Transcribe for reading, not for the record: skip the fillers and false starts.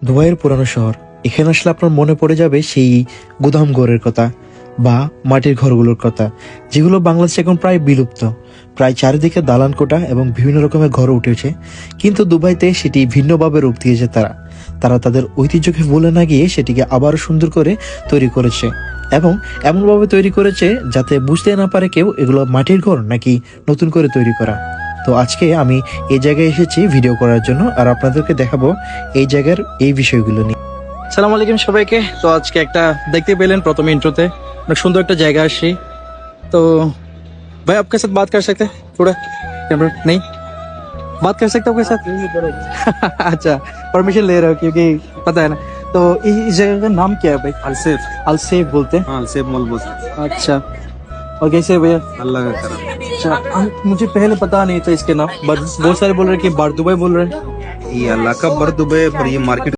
দুবাইয়ের পুরানো শহর। এখানে আসলে আপনার মনে পড়ে যাবে সেই গুদাম ঘরের কথা বা মাটির ঘরগুলোর কথা, যেগুলো বাংলাদেশে এখন প্রায় বিলুপ্ত। প্রায় চারিদিকে দালান কোঠা এবং বিভিন্ন রকমের ঘর উঠেছে, কিন্তু দুবাইতে সেটি ভিন্নভাবে রূপ দিয়েছে তারা। তারা তাদের ঐতিহ্যকে ভুলে না গিয়ে সেটিকে আবার সুন্দর করে তৈরি করেছে, এবং এমনভাবে তৈরি করেছে যাতে বুঝতে না পারে কেউ এগুলো মাটির ঘর নাকি নতুন করে তৈরি করা। তো আজকে আমি এই জায়গায় এসেছি ভিডিও করার জন্য, আর আপনাদেরকে দেখাবো এই জায়গার এই বিষয়গুলো নিয়ে। সালাম আলাইকুম সবাইকে। তো আজকে একটা দেখতে পেলেন প্রথম इंट्रो অনেক সুন্দর একটা জায়গা আসছি। तो भाई आपके साथ बात कर सकते हैं थोड़ा? कैमरा नहीं बात कर सकते हो आपके साथ? अच्छा, परमिशन ले रहे हो क्योंकि पता है ना। तो इस जगह का नाम क्या है भाई? अलसेफ। अलसेफ बोलते हैं। हाँ, अलसेफ मॉल बोलते हैं। अच्छा, और कैसे है भैया? अल्लाह का करम। अच्छा, मुझे पहले पता नहीं था इसके नाम, बट बहुत सारे बोल रहे हैं कि बार दुबई बोल रहे हैं। ये अल्लाह का बर दुबई, पर ये मार्केट